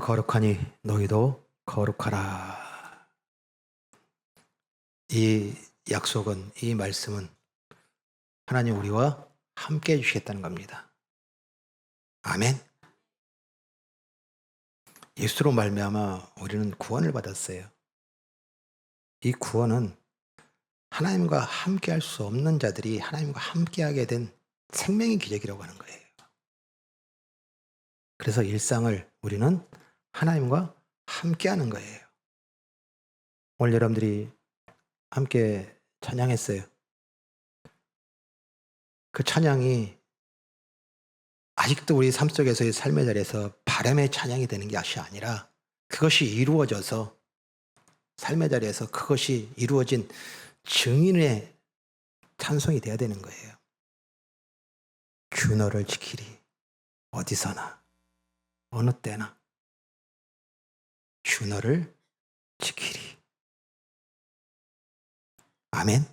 거룩하니 너희도 거룩하라. 이 약속은, 이 말씀은 하나님 우리와 함께 해주시겠다는 겁니다. 아멘. 예수로 말미암아 우리는 구원을 받았어요. 이 구원은 하나님과 함께 할 수 없는 자들이 하나님과 함께하게 된 생명의 기적이라고 하는 거예요. 그래서 일상을 우리는 하나님과 함께하는 거예요. 오늘 여러분들이 함께 찬양했어요. 그 찬양이 아직도 우리 삶 속에서의 삶의 자리에서 바람의 찬양이 되는 것이 아니라 그것이 이루어져서 삶의 자리에서 그것이 이루어진 증인의 찬송이 되어야 되는 거예요. 주 너를 지키리. 어디서나 어느 때나 주 너를 지키리. 아멘.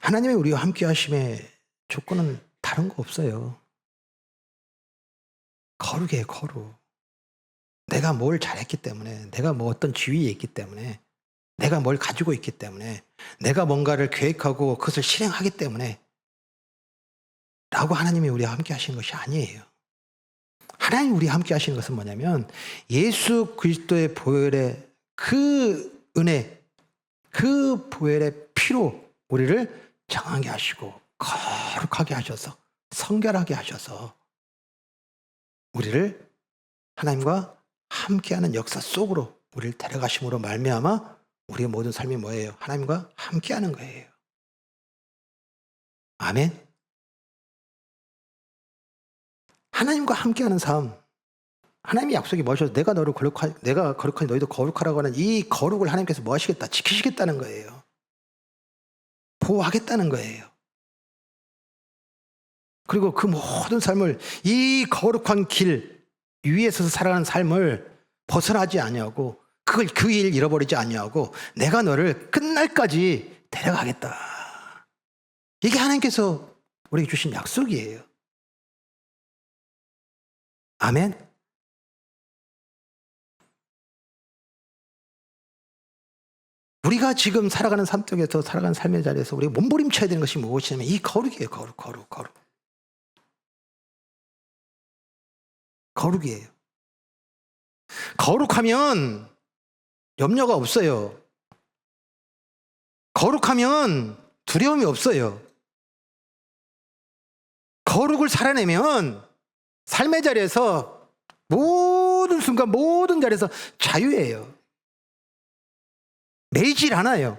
하나님의 우리와 함께 하심의 조건은 다른 거 없어요. 거룩이에요, 거룩. 내가 뭘 잘했기 때문에, 내가 뭐 어떤 지위에 있기 때문에, 내가 뭘 가지고 있기 때문에, 내가 뭔가를 계획하고 그것을 실행하기 때문에 라고 하나님이 우리와 함께 하시는 것이 아니에요. 하나님이 우리와 함께 하시는 것은 뭐냐면 예수 그리스도의 보혈의 그 은혜, 그 보혈의 피로 우리를 정하게 하시고 거룩하게 하셔서 성결하게 하셔서 우리를 하나님과 함께하는 역사 속으로 우리를 데려가심으로 말미암아 우리의 모든 삶이 뭐예요? 하나님과 함께하는 거예요. 아멘. 하나님과 함께하는 삶, 하나님의 약속이 뭐셔서 내가 거룩하니 너희도 거룩하라고 하는 이 거룩을 하나님께서 뭐 하시겠다? 지키시겠다는 거예요. 보호하겠다는 거예요. 그리고 그 모든 삶을, 이 거룩한 길 위에 서서 살아가는 삶을 벗어나지 아니하고 그 일 잃어버리지 아니하고 내가 너를 끝날까지 데려가겠다. 이게 하나님께서 우리에게 주신 약속이에요. 아멘. 우리가 지금 살아가는 삶 속에서 살아가는 삶의 자리에서 우리가 몸부림쳐야 되는 것이 무엇이냐면 이 거룩이에요. 거룩. 거룩이에요. 거룩하면 염려가 없어요. 거룩하면 두려움이 없어요. 거룩을 살아내면 삶의 자리에서 모든 순간 모든 자리에서 자유예요. 매이질 않아요.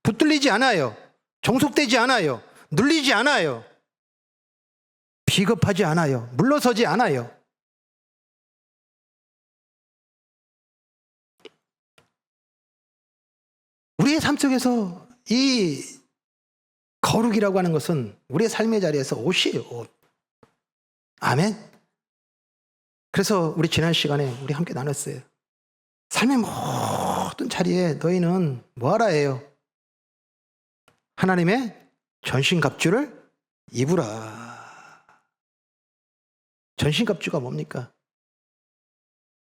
붙들리지 않아요. 종속되지 않아요. 눌리지 않아요. 비겁하지 않아요. 물러서지 않아요. 우리의 삶 속에서 이 거룩이라고 하는 것은 우리의 삶의 자리에서 옷이에요. 옷. 아멘. 그래서 우리 지난 시간에 우리 함께 나눴어요. 삶의 모든 자리에 너희는 뭐하라 해요? 하나님의 전신갑주를 입으라. 전신갑주가 뭡니까?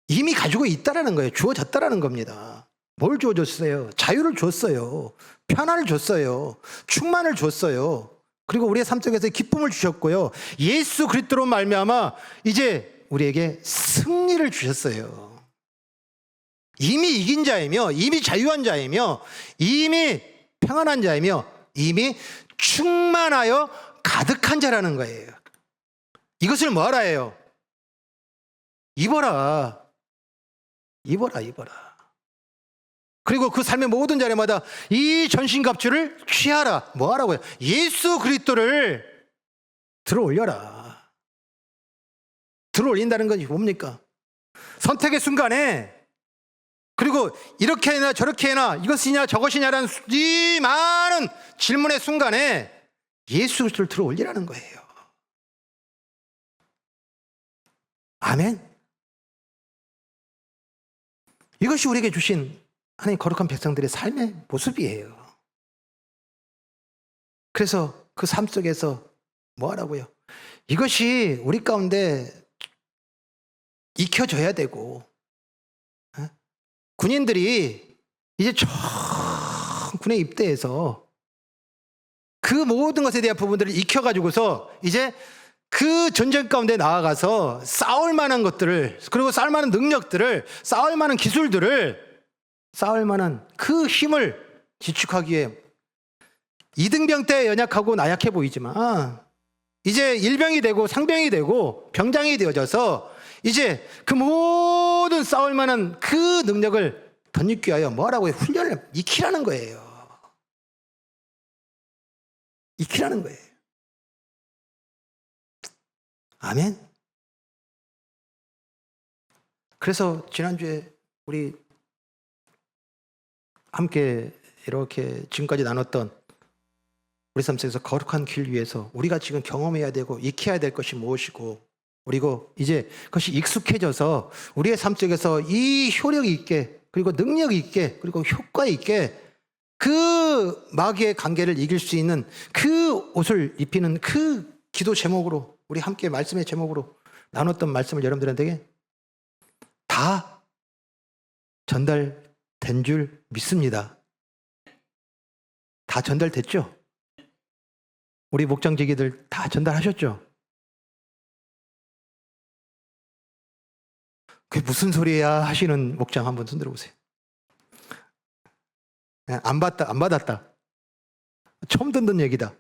이미 가지고 있다라는 거예요. 주어졌다라는 겁니다. 뭘 주어줬어요? 자유를 줬어요. 편안을 줬어요. 충만을 줬어요. 그리고 우리의 삶 속에서 기쁨을 주셨고요. 예수 그리스도로 말미암아 이제 우리에게 승리를 주셨어요. 이미 이긴 자이며 이미 자유한 자이며 이미 평안한 자이며 이미 충만하여 가득한 자라는 거예요. 이것을 뭐하라 해요? 입어라. 그리고 그 삶의 모든 자리마다 이 전신갑주를 취하라. 뭐 하라고요? 예수 그리스도를 들어올려라. 들어올린다는 것이 뭡니까? 선택의 순간에, 그리고 이렇게 해나 저렇게 해나 이것이냐 저것이냐라는 이 많은 질문의 순간에 예수 그리스도를 들어올리라는 거예요. 아멘. 이것이 우리에게 주신 하나님 거룩한 백성들의 삶의 모습이에요. 그래서 그 삶 속에서 뭐 하라고요? 이것이 우리 가운데 익혀져야 되고, 군인들이 이제 군에 입대해서 그 모든 것에 대한 부분들을 익혀가지고서 이제 그 전쟁 가운데 나아가서 싸울 만한 것들을, 그리고 싸울 만한 능력들을, 싸울 만한 기술들을, 싸울 만한 그 힘을 지축하기에 이등병 때 연약하고 나약해 보이지만 이제 일병이 되고 상병이 되고 병장이 되어져서 이제 그 모든 싸울 만한 그 능력을 덧입기 위하여 뭐라고 해요? 훈련을 익히라는 거예요. 익히라는 거예요. 아멘. 그래서 지난주에 우리 함께 이렇게 지금까지 나눴던 우리 삶 속에서 거룩한 길 위에서 우리가 지금 경험해야 되고 익혀야 될 것이 무엇이고, 그리고 이제 그것이 익숙해져서 우리의 삶 속에서 이 효력 있게, 그리고 능력 있게, 그리고 효과 있게 그 마귀의 관계를 이길 수 있는 그 옷을 입히는 그 기도 제목으로, 우리 함께 말씀의 제목으로 나눴던 말씀을 여러분들에게 다 전달된 줄 믿습니다. 다 전달됐죠? 우리 목장지기들 다 전달하셨죠? 그게 무슨 소리야 하시는 목장 한번 손 들어보세요. 안 받다, 안 받았다. 처음 듣는 얘기다.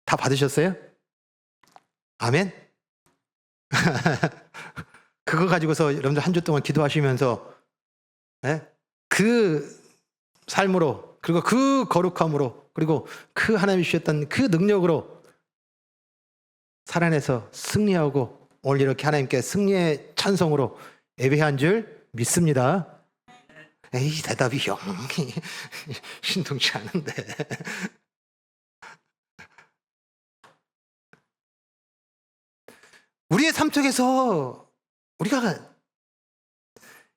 다 받으셨어요? 아멘? 그거 가지고서 여러분들 한 주 동안 기도하시면서 그 삶으로, 그리고 그 거룩함으로, 그리고 그 하나님이 주셨던 그 능력으로 살아내서 승리하고 오늘 이렇게 하나님께 승리의 찬송으로 예배한 줄 믿습니다. 에이, 대답이 영 신통치 않은데. 우리의 삶 속에서 우리가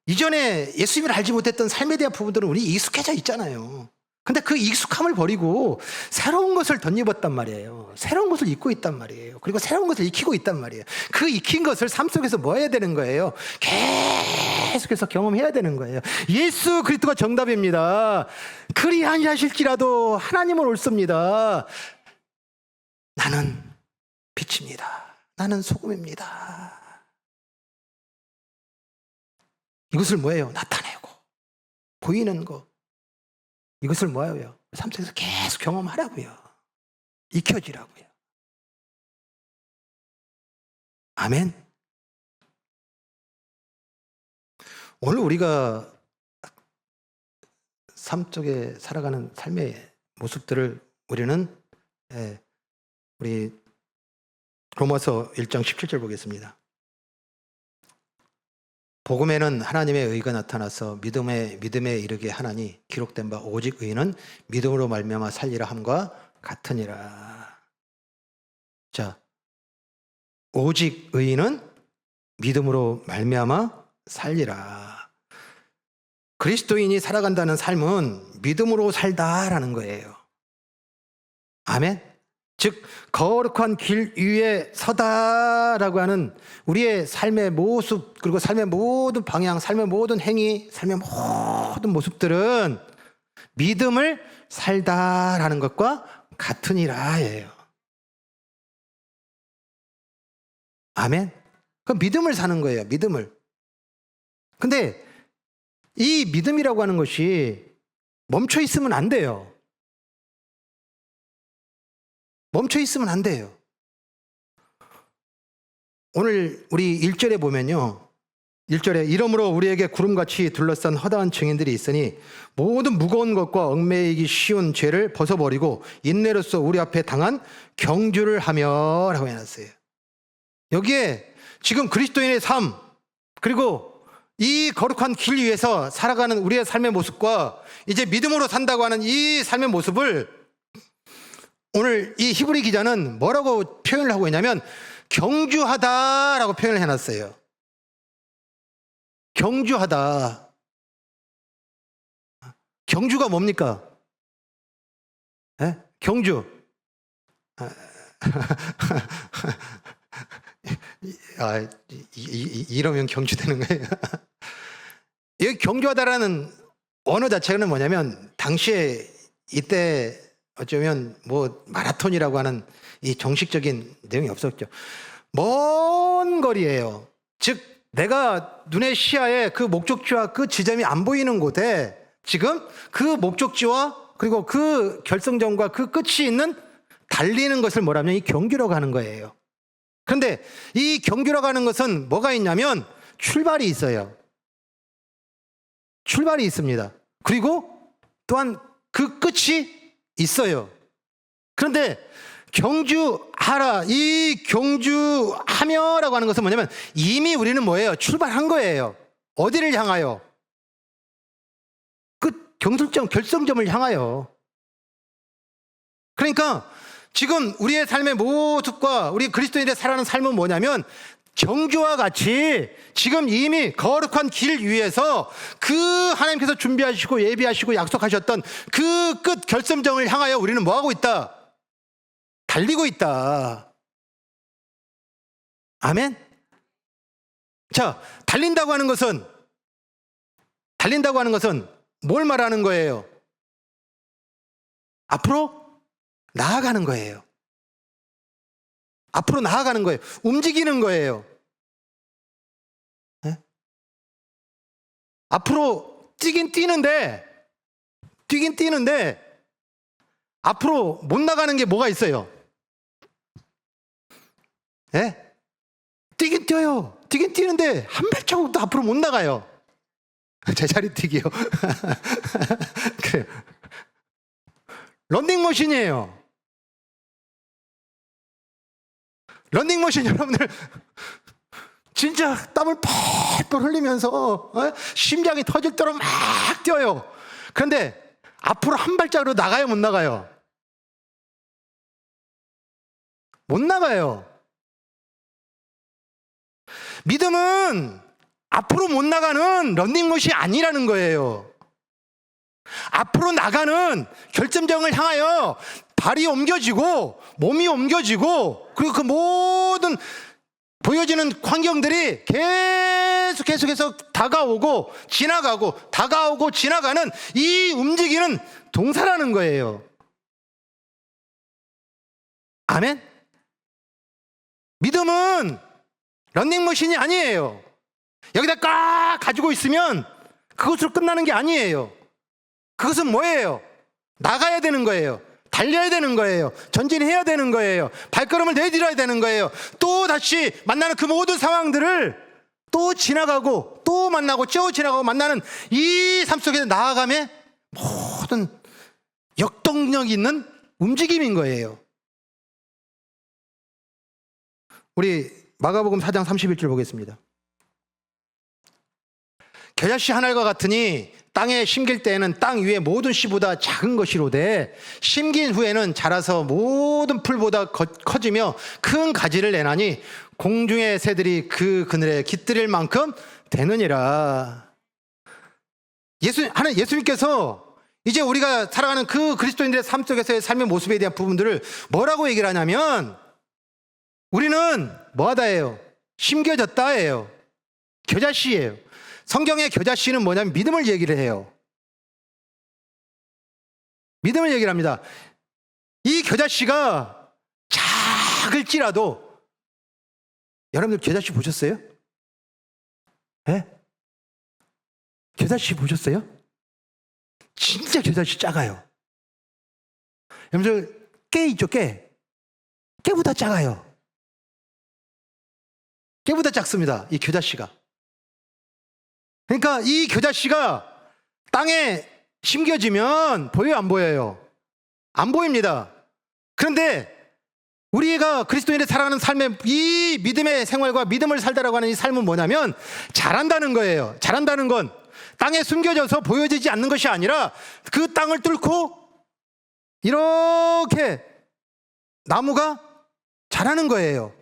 이전에 예수님을 알지 못했던 삶에 대한 부분들은 우리 익숙해져 있잖아요. 근데 그 익숙함을 버리고 새로운 것을 덧입었단 말이에요. 새로운 것을 입고 있단 말이에요. 그리고 새로운 것을 익히고 있단 말이에요. 그 익힌 것을 삶 속에서 뭐 해야 되는 거예요? 계속해서 경험해야 되는 거예요. 예수 그리스도가 정답입니다. 그리 아니하실지라도 하나님은 옳습니다. 나는 빛입니다. 나는 소금입니다. 이것을 뭐예요? 나타내고 보이는 거, 이것을 뭐예요? 삶 속에서 계속 경험하라고요. 익혀지라고요. 아멘. 오늘 우리가 삶 속에 살아가는 삶의 모습들을 우리는 우리 로마서 1장 17절 보겠습니다. 복음에는 하나님의 의가 나타나서 믿음에 이르게 하나니 기록된 바 오직 의인은 믿음으로 말미암아 살리라 함과 같으니라. 자, 오직 의인은 믿음으로 말미암아 살리라. 그리스도인이 살아간다는 삶은 믿음으로 살다라는 거예요. 아멘. 즉 거룩한 길 위에 서다라고 하는 우리의 삶의 모습, 그리고 삶의 모든 방향, 삶의 모든 행위, 삶의 모든 모습들은 믿음을 살다라는 것과 같으니라예요. 아멘. 그 믿음을 사는 거예요. 믿음을. 근데 이 믿음이라고 하는 것이 멈춰 있으면 안 돼요. 멈춰 있으면 안 돼요. 오늘 우리 1절에 보면요. 1절에 이러므로 우리에게 구름같이 둘러싼 허다한 증인들이 있으니 모든 무거운 것과 얽매이기 쉬운 죄를 벗어버리고 인내로써 우리 앞에 당한 경주를 하며 라고 해놨어요. 여기에 지금 그리스도인의 삶, 그리고 이 거룩한 길 위에서 살아가는 우리의 삶의 모습과 이제 믿음으로 산다고 하는 이 삶의 모습을 오늘 이 히브리 기자는 뭐라고 표현을 하고 있냐면 경주하다라고 표현을 해놨어요. 경주하다. 경주가 뭡니까? 경주. 이러면 경주되는 거예요. 여기 경주하다라는 언어 자체는 뭐냐면 당시에 이때 어쩌면 뭐 마라톤이라고 하는 이 정식적인 내용이 없었죠. 먼 거리예요. 즉 내가 눈의 시야에 그 목적지와 그 지점이 안 보이는 곳에 지금 그 목적지와 그리고 그 결승점과 그 끝이 있는 달리는 것을 뭐라면 이 경주라고 하는 거예요. 그런데 이 경주라고 하는 것은 뭐가 있냐면 출발이 있어요. 출발이 있습니다. 그리고 또한 그 끝이 있어요. 그런데 경주하라, 이 경주하며라고 하는 것은 뭐냐면 이미 우리는 뭐예요? 출발한 거예요. 어디를 향하여? 그 결승점을 향하여. 그러니까 지금 우리의 삶의 모습과 우리 그리스도인들의 살아가는 삶은 뭐냐면 경주와 같이 지금 이미 거룩한 길 위에서 그 하나님께서 준비하시고 예비하시고 약속하셨던 그 끝 결승점을 향하여 우리는 뭐하고 있다? 달리고 있다. 아멘? 자, 달린다고 하는 것은 뭘 말하는 거예요? 앞으로 나아가는 거예요. 앞으로 나아가는 거예요. 움직이는 거예요. 네? 앞으로 뛰긴 뛰는데 앞으로 못 나가는 게 뭐가 있어요? 네? 뛰긴 뛰어요. 뛰긴 뛰는데 한 발자국도 앞으로 못 나가요. 제자리 뛰기요. 그래요. 런닝머신이에요. 런닝머신 여러분들 진짜 땀을 펄펄 흘리면서 심장이 터질 대로 막 뛰어요. 그런데 앞으로 한 발자국으로 나가요, 못 나가요? 못 나가요. 믿음은 앞으로 못 나가는 런닝머신이 아니라는 거예요. 앞으로 나가는 결점점을 향하여 발이 ом겨지고 몸이 ом겨지고 그리고 그 모든 보여지는 환경들이 계속해서 다가오고 지나가고 다가오고 지나가는 이 움직이는 동사라는 거예요. 아멘? 믿음은 런닝머신이 아니에요. 여기다 꽉 가지고 있으면 그것으로 끝나는 게 아니에요. 그것은 뭐예요? 나가야 되는 거예요. 달려야 되는 거예요. 전진해야 되는 거예요. 발걸음을 내디뎌야 되는 거예요. 또 다시 만나는 그 모든 상황들을 또 지나가고 또 만나고 또 지나가고 만나는 이 삶 속에 나아감의 모든 역동력 있는 움직임인 거예요. 우리 마가복음 4장 31절 보겠습니다. 겨자씨 한 알과 같으니 땅에 심길 때에는 땅 위의 모든 씨보다 작은 것이로되 심긴 후에는 자라서 모든 풀보다 커지며 큰 가지를 내나니 공중의 새들이 그 그늘에 깃들일 만큼 되느니라. 예수님께서 이제 우리가 살아가는 그 그리스도인들의 삶 속에서의 삶의 모습에 대한 부분들을 뭐라고 얘기를 하냐면 우리는 뭐하다예요? 심겨졌다예요. 겨자씨예요. 성경의 겨자씨는 뭐냐면 믿음을 얘기를 해요. 믿음을 얘기를 합니다. 이 겨자씨가 작을지라도 여러분들 겨자씨 보셨어요? 네? 겨자씨 보셨어요? 진짜 겨자씨 작아요. 여러분들 깨 있죠? 깨보다 작아요. 깨보다 작습니다. 이 겨자씨가. 그러니까 이 겨자씨가 땅에 심겨지면 보여요, 안 보여요? 안 보입니다. 그런데 우리가 그리스도인의 살아가는 삶의 이 믿음의 생활과 믿음을 살다라고 하는 이 삶은 뭐냐면 자란다는 거예요. 자란다는 건 땅에 숨겨져서 보여지지 않는 것이 아니라 그 땅을 뚫고 이렇게 나무가 자라는 거예요.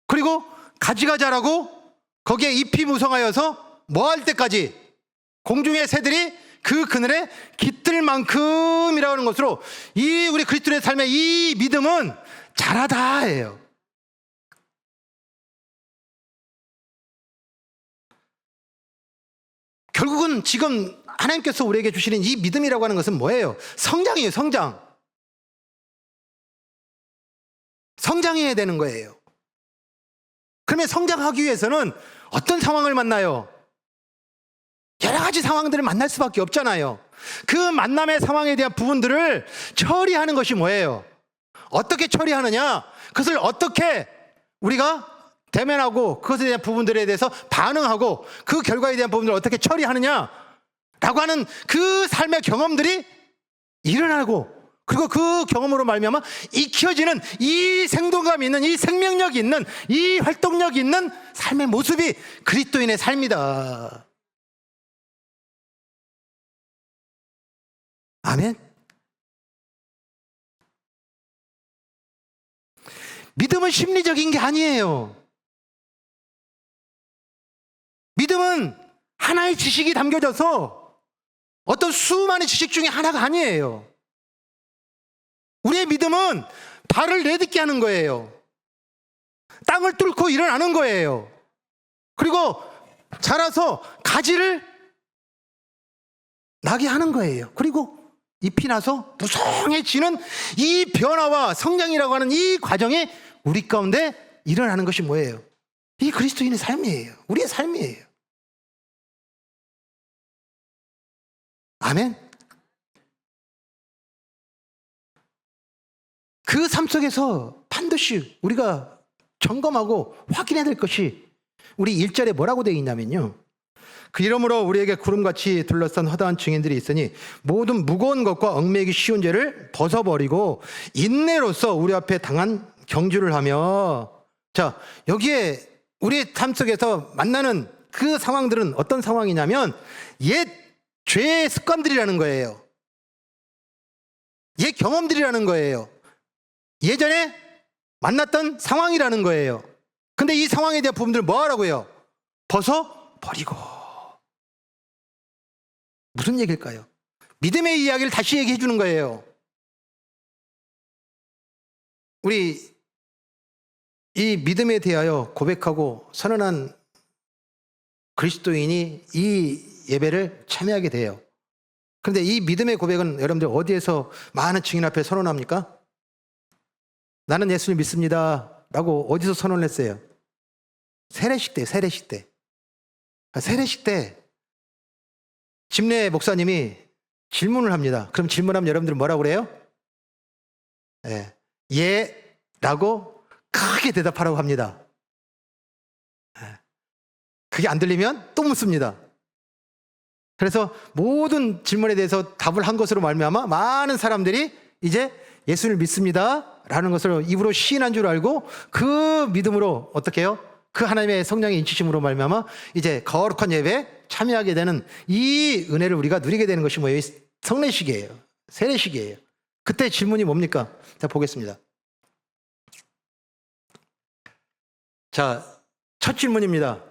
그리고 가지가 자라고 거기에 잎이 무성하여서 뭐 할 때까지 공중의 새들이 그 그늘에 깃들 만큼이라고 하는 것으로 이 우리 그리스도의 삶의 이 믿음은 잘하다예요. 결국은 지금 하나님께서 우리에게 주시는 이 믿음이라고 하는 것은 뭐예요? 성장이에요, 성장. 성장해야 되는 거예요. 그러면 성장하기 위해서는 어떤 상황을 만나요? 여러 가지 상황들을 만날 수밖에 없잖아요. 그 만남의 상황에 대한 부분들을 처리하는 것이 뭐예요? 어떻게 처리하느냐? 그것을 어떻게 우리가 대면하고 그것에 대한 부분들에 대해서 반응하고 그 결과에 대한 부분들을 어떻게 처리하느냐라고 하는 그 삶의 경험들이 일어나고, 그리고 그 경험으로 말미암아 익혀지는 이 생동감 있는, 이 생명력 있는, 이 활동력 있는 삶의 모습이 그리스도인의 삶이다. 아멘. 믿음은 심리적인 게 아니에요. 믿음은 하나의 지식이 담겨져서 어떤 수많은 지식 중에 하나가 아니에요. 우리의 믿음은 발을 내딛게 하는 거예요. 땅을 뚫고 일어나는 거예요. 그리고 자라서 가지를 나게 하는 거예요. 그리고 잎이 나서 무성해지는 이 변화와 성장이라고 하는 이 과정이 우리 가운데 일어나는 것이 뭐예요? 이 그리스도인의 삶이에요. 우리의 삶이에요. 아멘. 그 삶 속에서 반드시 우리가 점검하고 확인해야 될 것이, 우리 1절에 뭐라고 되어 있냐면요, 그 이러므로 우리에게 구름같이 둘러싼 허다한 증인들이 있으니 모든 무거운 것과 얽매이기 쉬운 죄를 벗어버리고 인내로서 우리 앞에 당한 경주를 하며. 자, 여기에 우리의 삶 속에서 만나는 그 상황들은 어떤 상황이냐면 옛 죄의 습관들이라는 거예요. 옛 경험들이라는 거예요. 예전에 만났던 상황이라는 거예요. 근데 이 상황에 대한 부분들을 뭐 하라고요? 벗어버리고. 무슨 얘기일까요? 믿음의 이야기를 다시 얘기해 주는 거예요. 우리 이 믿음에 대하여 고백하고 선언한 그리스도인이 이 예배를 참여하게 돼요. 그런데 이 믿음의 고백은 여러분들 어디에서 많은 증인 앞에 선언합니까? 나는 예수를 믿습니다 라고 어디서 선언을 했어요? 세례식 때. 세례식 때 집례 목사님이 질문을 합니다. 그럼 질문하면 여러분들은 뭐라고 그래요? 예 라고 크게 대답하라고 합니다. 그게 안 들리면 또 묻습니다. 그래서 모든 질문에 대해서 답을 한 것으로 말미암아 많은 사람들이 이제 예수를 믿습니다 라는 것을 입으로 시인한 줄 알고 그 믿음으로 어떻게 해요? 그 하나님의 성령의 인치심으로 말미암아 이제 거룩한 예배에 참여하게 되는 이 은혜를 우리가 누리게 되는 것이 뭐예요? 성례식이에요. 세례식이에요. 그때 질문이 뭡니까? 자, 보겠습니다. 자, 첫 질문입니다.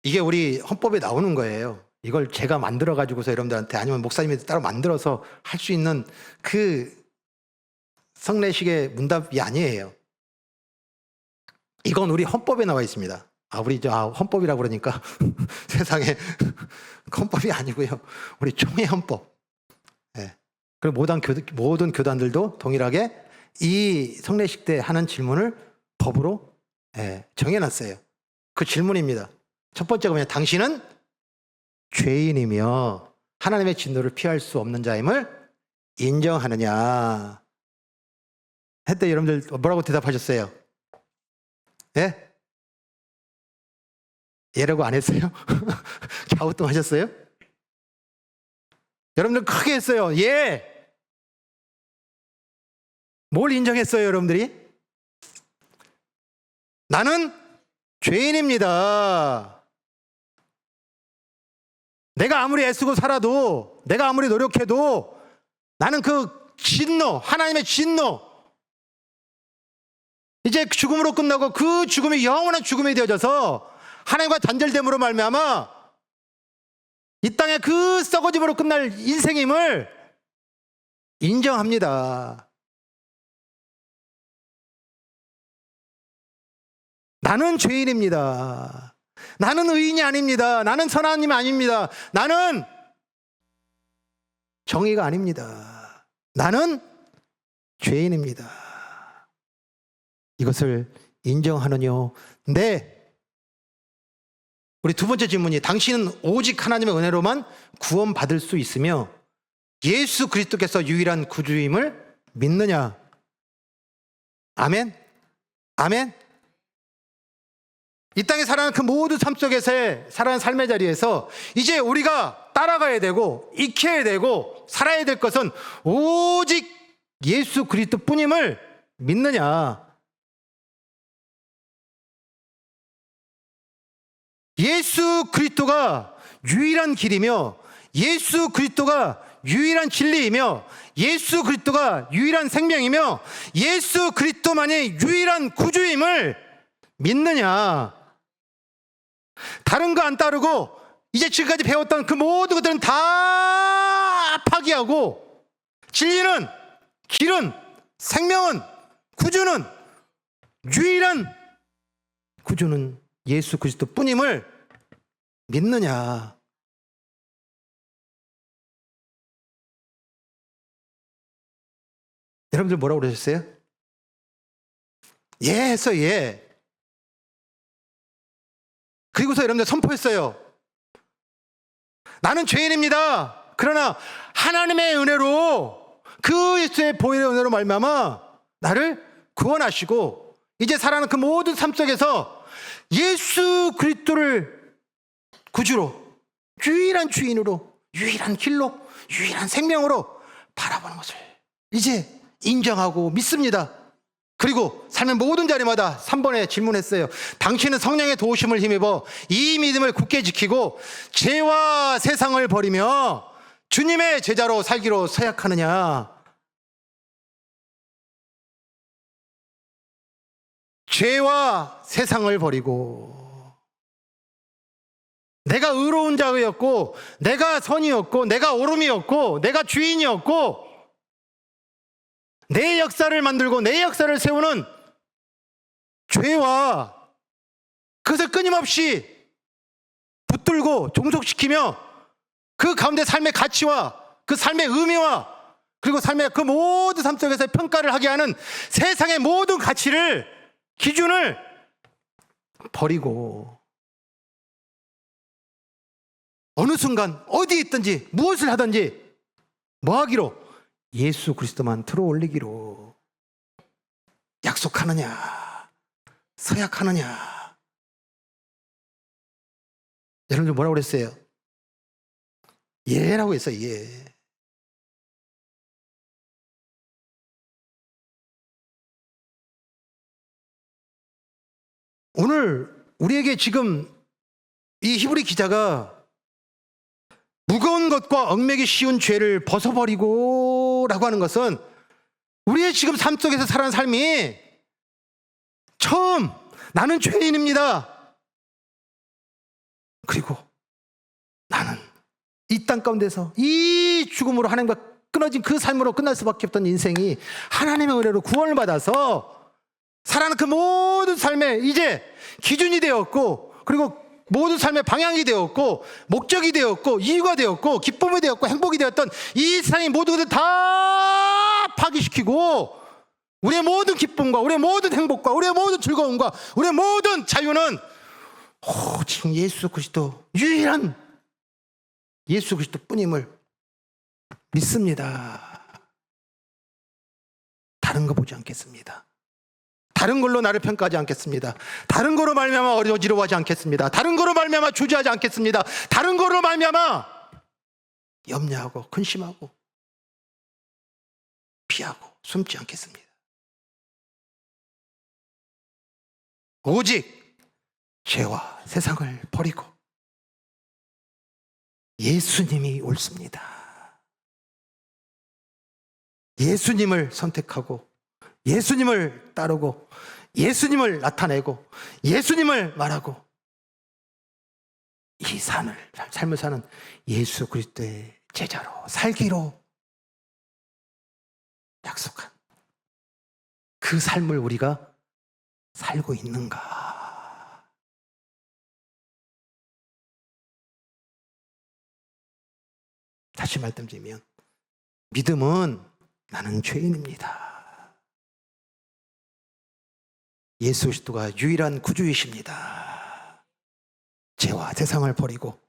이게 우리 헌법에 나오는 거예요. 이걸 제가 만들어 가지고서 여러분들한테, 아니면 목사님이 따로 만들어서 할 수 있는 그 성례식의 문답이 아니에요. 이건 우리 헌법에 나와 있습니다. 헌법이라고 그러니까 세상에 헌법이 아니고요. 우리 총회 헌법. 그리고 모든 교단들도 동일하게 이 성례식 때 하는 질문을 법으로 정해놨어요. 그 질문입니다. 첫 번째가 뭐냐? 당신은 죄인이며 하나님의 진노를 피할 수 없는 자임을 인정하느냐? 했더니 여러분들 뭐라고 대답하셨어요? 예? 예라고 안 했어요? 갸우뚱하셨어요? 여러분들 크게 했어요. 예! 뭘 인정했어요, 여러분들이? 나는 죄인입니다. 내가 아무리 애쓰고 살아도, 내가 아무리 노력해도 나는 그 진노, 하나님의 진노, 이제 죽음으로 끝나고 그 죽음이 영원한 죽음이 되어져서 하나님과 단절됨으로 말미암아 이 땅에 그 썩어짐으로 끝날 인생임을 인정합니다. 나는 죄인입니다. 나는 의인이 아닙니다. 나는 선한 하나님 아닙니다. 나는 정의가 아닙니다. 나는 죄인입니다. 이것을 인정하느뇨? 네. 우리 두 번째 질문이, 당신은 오직 하나님의 은혜로만 구원받을 수 있으며 예수 그리스도께서 유일한 구주임을 믿느냐? 아멘? 아멘? 이 땅에 살아가는 그 모든 삶 속에서의 살아가는 삶의 자리에서 이제 우리가 따라가야 되고 익혀야 되고 살아야 될 것은 오직 예수 그리스도뿐임을 믿느냐? 예수 그리스도가 유일한 길이며 예수 그리스도가 유일한 진리이며 예수 그리스도가 유일한 생명이며 예수 그리스도만이 유일한 구주임을 믿느냐? 다른 거 안 따르고 이제 지금까지 배웠던 그 모든 것들은 다 파기하고 진리는, 길은, 생명은, 구주는, 유일한 구주는 예수 그리스도 뿐임을 믿느냐? 여러분들 뭐라고 그러셨어요? 예 했어요. 예. 그리고서 여러분들 선포했어요. 나는 죄인입니다. 그러나 하나님의 은혜로, 그 예수의 보혈의 은혜로 말미암아 나를 구원하시고 이제 살아가는 그 모든 삶 속에서 예수 그리스도를 구주로, 유일한 주인으로, 유일한 길로, 유일한 생명으로 바라보는 것을 이제 인정하고 믿습니다. 그리고 삶의 모든 자리마다 3번에 질문했어요. 당신은 성령의 도우심을 힘입어 이 믿음을 굳게 지키고 죄와 세상을 버리며 주님의 제자로 살기로 서약하느냐? 죄와 세상을 버리고, 내가 의로운 자였고 내가 선이었고 내가 옳음이었고 내가 주인이었고 내 역사를 만들고 내 역사를 세우는 죄와 그것을 끊임없이 붙들고 종속시키며 그 가운데 삶의 가치와 그 삶의 의미와 그리고 삶의 그 모든 삶 속에서 평가를 하게 하는 세상의 모든 가치를, 기준을 버리고 어느 순간 어디에 있든지 무엇을 하든지 뭐 하기로? 예수 그리스도만 들어 올리기로 약속하느냐? 서약하느냐? 여러분들 뭐라고 그랬어요? 예라고 했어요. 예. 오늘 우리에게 지금 이 히브리 기자가 무거운 것과 얽매기 쉬운 죄를 벗어버리고 라고 하는 것은 우리의 지금 삶 속에서 살아가는 삶이 처음 나는 죄인입니다. 그리고 나는 이 땅 가운데서 이 죽음으로 하나님과 끊어진 그 삶으로 끝날 수밖에 없던 인생이 하나님의 은혜로 구원을 받아서 살아가는 그 모든 삶에 이제 기준이 되었고, 그리고 모든 삶의 방향이 되었고, 목적이 되었고, 이유가 되었고, 기쁨이 되었고, 행복이 되었던 이 세상의 모든 것을 다 파기시키고 우리의 모든 기쁨과 우리의 모든 행복과 우리의 모든 즐거움과 우리의 모든 자유는 오직 예수 그리스도, 유일한 예수 그리스도 뿐임을 믿습니다. 다른 거 보지 않겠습니다. 다른 걸로 나를 평가하지 않겠습니다. 다른 거로 말미암아 어지러워하지 않겠습니다. 다른 거로 말미암아 주저하지 않겠습니다. 다른 거로 말미암아 염려하고 근심하고 피하고 숨지 않겠습니다. 오직 죄와 세상을 버리고 예수님이 옳습니다. 예수님을 선택하고 예수님을 따르고 예수님을 나타내고 예수님을 말하고 이 삶을 사는 예수 그리스도의 제자로 살기로 약속한 그 삶을 우리가 살고 있는가? 다시 말씀드리면 믿음은 나는 죄인입니다. 예수 그리스도가 유일한 구주이십니다. 죄와 세상을 버리고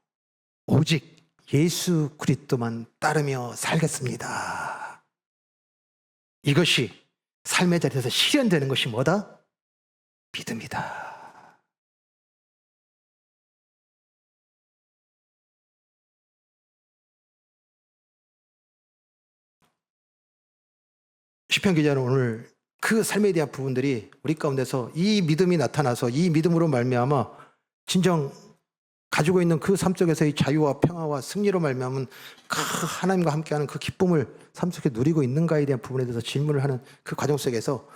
오직 예수 그리스도만 따르며 살겠습니다. 이것이 삶의 자리에서 실현되는 것이 뭐다? 믿음이다. 시편 기자는 오늘 그 삶에 대한 부분들이 우리 가운데서 이 믿음이 나타나서 이 믿음으로 말미암아 진정 가지고 있는 그 삶 속에서의 자유와 평화와 승리로 말미암은 그 하나님과 함께하는 그 기쁨을 삶 속에 누리고 있는가에 대한 부분에 대해서 질문을 하는 그 과정 속에서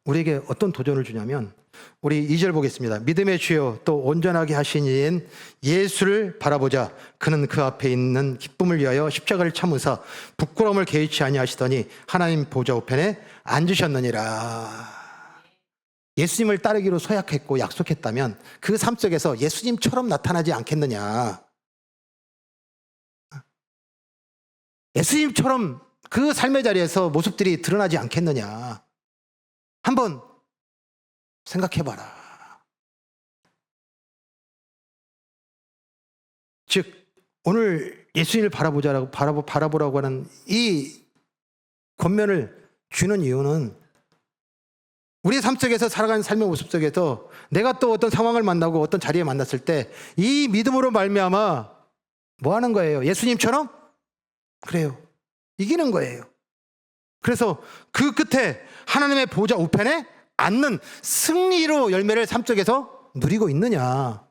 우리에게 어떤 도전을 주냐면 우리 2절 보겠습니다. 믿음의 주여 또 온전하게 하신 이인 예수를 바라보자. 그는 그 앞에 있는 기쁨을 위하여 십자가를 참으사 부끄러움을 개의치 아니하시더니 하나님 보좌 우편에 앉으셨느니라. 예수님을 따르기로 소약했고 약속했다면 그 삶 속에서 예수님처럼 나타나지 않겠느냐. 예수님처럼 그 삶의 자리에서 모습들이 드러나지 않겠느냐. 한번 생각해봐라. 즉 오늘 예수님을 바라보라고 하는 이 권면을 주는 이유는 우리의 삶 속에서 살아가는 삶의 모습 속에서 내가 또 어떤 상황을 만나고 어떤 자리에 만났을 때 이 믿음으로 말미암아 뭐 하는 거예요? 예수님처럼? 그래요. 이기는 거예요. 그래서 그 끝에 하나님의 보좌 우편에 앉는 승리로 열매를 삶 속에서 누리고 있느냐.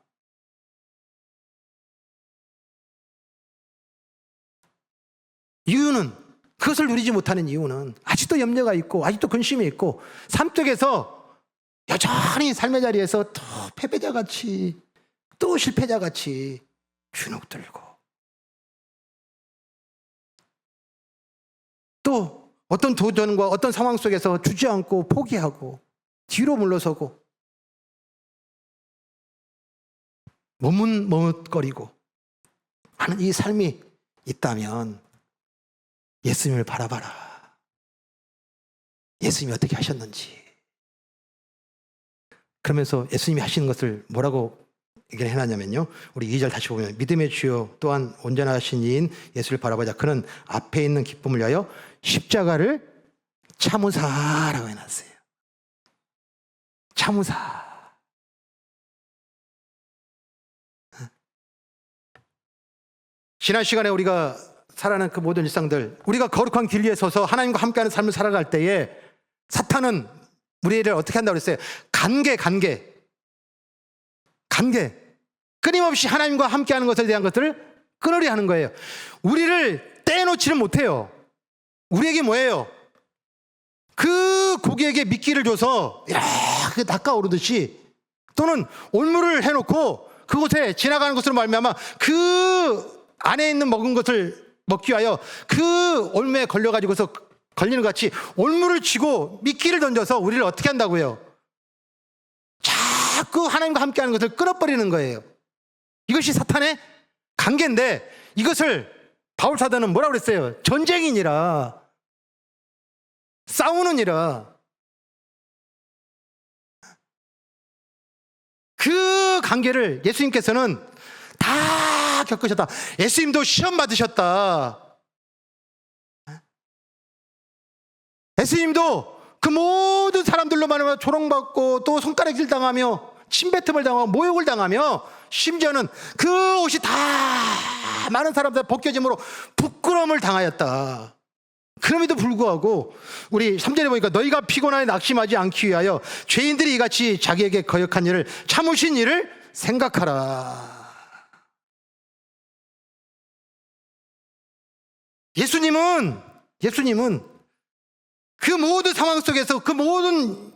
이유는 그것을 누리지 못하는 이유는 아직도 염려가 있고 아직도 근심이 있고 삶 속에서 여전히 삶의 자리에서 또 패배자같이 또 실패자같이 주눅들고 또 어떤 도전과 어떤 상황 속에서 주저앉고 포기하고 뒤로 물러서고 머뭇머뭇거리고 하는 이 삶이 있다면 예수님을 바라봐라. 예수님이 어떻게 하셨는지. 그러면서 예수님이 하시는 것을 뭐라고 얘기를 해놨냐면요. 우리 2절 다시 보면 믿음의 주여 또한 온전하신 이인 예수를 바라보자. 그는 앞에 있는 기쁨을 위하여 십자가를 참으사라고 해놨어요. 참으사. 지난 시간에 우리가 살아가는 그 모든 일상들, 우리가 거룩한 길 위에 서서 하나님과 함께하는 삶을 살아갈 때에 사탄은 우리를 어떻게 한다고 그랬어요? 간계. 끊임없이 하나님과 함께하는 것에 대한 것들을 끊으려 하는 거예요. 우리를 떼놓지는 못해요. 우리에게 뭐예요? 그 고기에게 미끼를 줘서 이렇게 낚아오르듯이 또는 올무를 해놓고 그곳에 지나가는 것으로 말미암아 그 안에 있는 먹은 것을 먹기 위하여 그 올무에 걸려가지고서 걸리는 것 같이 올무를 쥐고 미끼를 던져서 우리를 어떻게 한다고요? 자꾸 하나님과 함께하는 것을 끊어버리는 거예요. 이것이 사탄의 관계인데 이것을 바울 사도는 뭐라고 그랬어요? 전쟁이니라, 싸우느니라. 그 관계를 예수님께서는 다 겪으셨다. 예수님도 시험 받으셨다. 예수님도 그 모든 사람들로 말하면 조롱받고 또 손가락질 당하며 침뱉음을 당하고 모욕을 당하며 심지어는 그 옷이 다 많은 사람들 벗겨짐으로 부끄러움을 당하였다. 그럼에도 불구하고 우리 3절에 보니까 너희가 피곤하여 낙심하지 않기 위하여 죄인들이 이같이 자기에게 거역한 일을 참으신 일을 생각하라. 예수님은 그 모든 상황 속에서 그 모든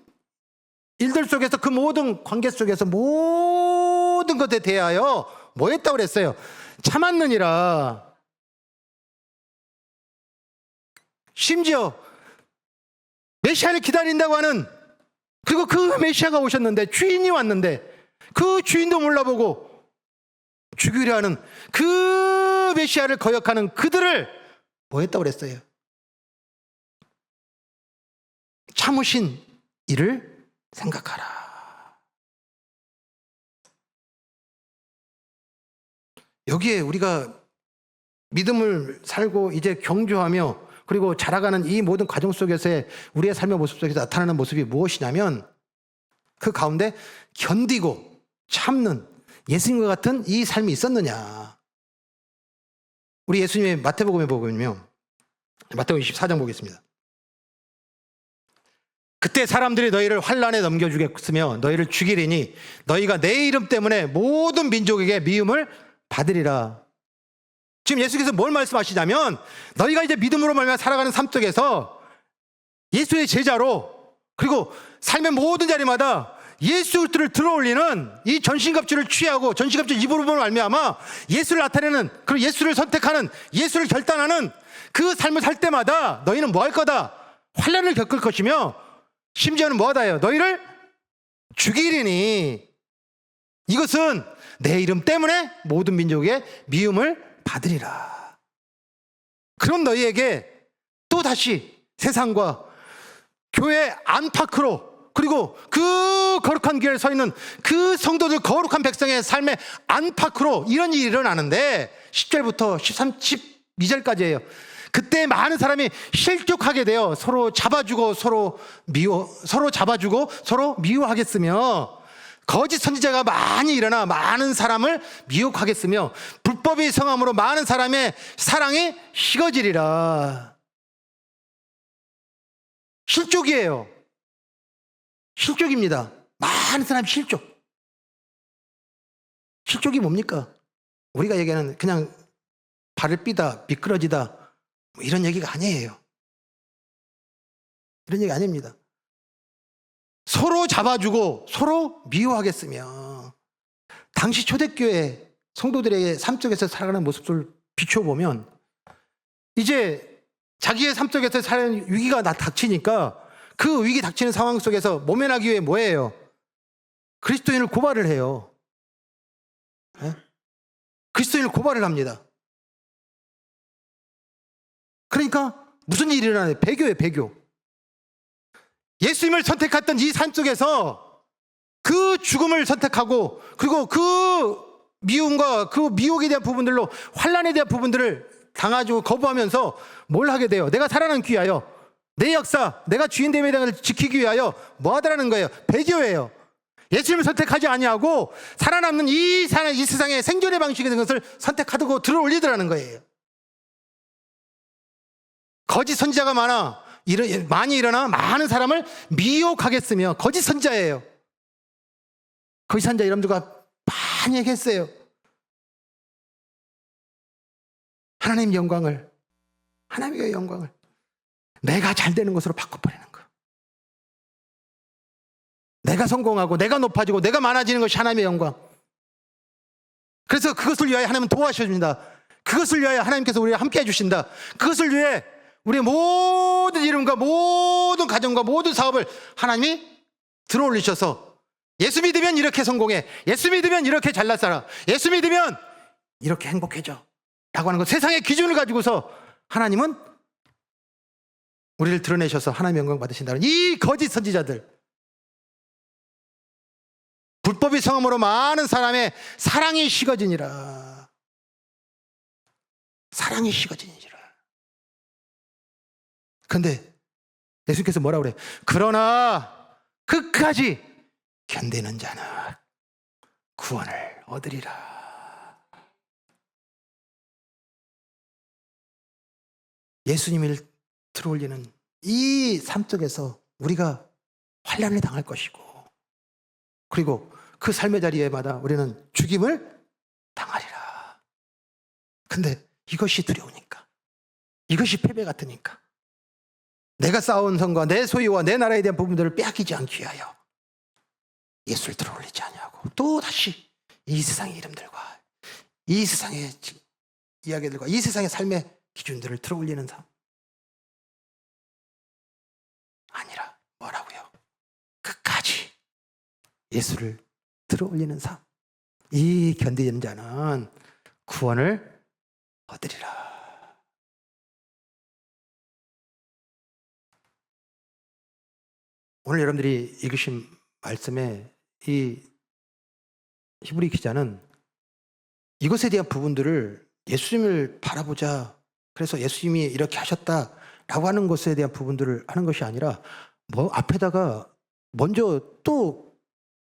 일들 속에서 그 모든 관계 속에서 모든 것에 대하여 뭐 했다고 그랬어요? 참았느니라. 심지어 메시아를 기다린다고 하는, 그리고 그 메시아가 오셨는데 주인이 왔는데 그 주인도 몰라보고 죽이려 하는 그 메시아를 거역하는 그들을 뭐 했다고 그랬어요? 참으신 이를 생각하라. 여기에 우리가 믿음을 살고 이제 경주하며 그리고 자라가는 이 모든 과정 속에서의 우리의 삶의 모습 속에서 나타나는 모습이 무엇이냐면 그 가운데 견디고 참는 예수님과 같은 이 삶이 있었느냐. 우리 예수님의 마태복음에 보면요. 마태복음 24장 보겠습니다. 그때 사람들이 너희를 환난에 넘겨주겠으며 너희를 죽이리니 너희가 내 이름 때문에 모든 민족에게 미움을 받으리라. 지금 예수께서 뭘 말씀하시냐면 너희가 이제 믿음으로 말미암아 살아가는 삶 속에서 예수의 제자로 그리고 삶의 모든 자리마다 예수를 들어올리는 이 전신갑주를 취하고 전신갑주 입으로 말미암아 예수를 나타내는 그리고 예수를 선택하는 예수를 결단하는 그 삶을 살 때마다 너희는 뭐 할 거다? 환난을 겪을 것이며 심지어는 뭐하다 해요? 너희를 죽이리니 이것은 내 이름 때문에 모든 민족의 미움을 받으리라. 그럼 너희에게 또다시 세상과 교회 안팎으로 그리고 그 거룩한 길에 서 있는 그 성도들 거룩한 백성의 삶의 안팎으로 이런 일이 일어나는데 10절부터 12절까지예요. 그때 많은 사람이 실족하게 되어 서로 잡아주고 서로 미워하겠으며 거짓 선지자가 많이 일어나 많은 사람을 미혹하겠으며 불법의 성함으로 많은 사람의 사랑이 식어지리라. 실족이에요. 실족입니다. 많은 사람이 실족. 실족이 뭡니까? 우리가 얘기하는 그냥 발을 삐다, 미끄러지다 뭐 이런 얘기가 아니에요. 이런 얘기 아닙니다. 서로 잡아주고 서로 미워하겠으며 당시 초대교회 성도들의 삶 속에서 살아가는 모습을 비춰보면 이제 자기의 삶 속에서 사는 위기가 닥치니까 그 위기 닥치는 상황 속에서 모면하기 위해 뭐예요? 그리스도인을 고발을 해요. 네? 그리스도인을 고발을 합니다. 그러니까 무슨 일이 일어나요? 배교예요, 배교. 예수님을 선택했던 이 삶 속에서 그 죽음을 선택하고 그리고 그 미움과 그 미혹에 대한 부분들로 환난에 대한 부분들을 당하고 거부하면서 뭘 하게 돼요? 내가 살아남기 위하여 내 역사, 내가 주인됨에 대한 지키기 위하여 뭐 하더라는 거예요? 배교예요. 예수님을 선택하지 아니하고 살아남는 이 세상의 생존의 방식에 대한 것을 선택하고 들어올리더라는 거예요. 거짓 선지자가 많이 일어나 많은 사람을 미혹하겠으며 거짓 선지자예요. 거짓 선지자 여러분들과 많이 얘기했어요. 하나님의 영광을 내가 잘 되는 것으로 바꿔버리는 거예요. 내가 성공하고 내가 높아지고 내가 많아지는 것이 하나님의 영광. 그래서 그것을 위하여 하나님은 도와주십니다. 그것을 위하여 하나님께서 우리와 함께 해주신다. 그것을 위해 우리의 모든 이름과 모든 가정과 모든 사업을 하나님이 들어올리셔서 예수 믿으면 이렇게 성공해, 예수 믿으면 이렇게 잘나 살아, 예수 믿으면 이렇게 행복해져 라고 하는 것, 세상의 기준을 가지고서 하나님은 우리를 드러내셔서 하나님의 영광 받으신다는 이 거짓 선지자들, 불법의 성함으로 많은 사람의 사랑이 식어지니라. 사랑이 식어지니라. 근데 예수님께서 뭐라고 그래? 그러나 끝까지 견디는 자는 구원을 얻으리라. 예수님을 들어올리는 이 삶 속에서 우리가 환난을 당할 것이고 그리고 그 삶의 자리에마다 우리는 죽임을 당하리라. 근데 이것이 두려우니까, 이것이 패배 같으니까 내가 쌓아온 성과 내 소유와 내 나라에 대한 부분들을 빼앗기지 않기 위하여 예수를 들어올리지 아니하고 또다시 이 세상의 이름들과 이 세상의 이야기들과 이 세상의 삶의 기준들을 들어올리는 삶 아니라 뭐라고요? 끝까지 예수를 들어올리는 삶. 이 견디는 자는 구원을 얻으리라. 오늘 여러분들이 읽으신 말씀에 이 히브리 기자는 이것에 대한 부분들을 예수님을 바라보자, 그래서 예수님이 이렇게 하셨다라고 하는 것에 대한 부분들을 하는 것이 아니라 뭐 앞에다가 먼저 또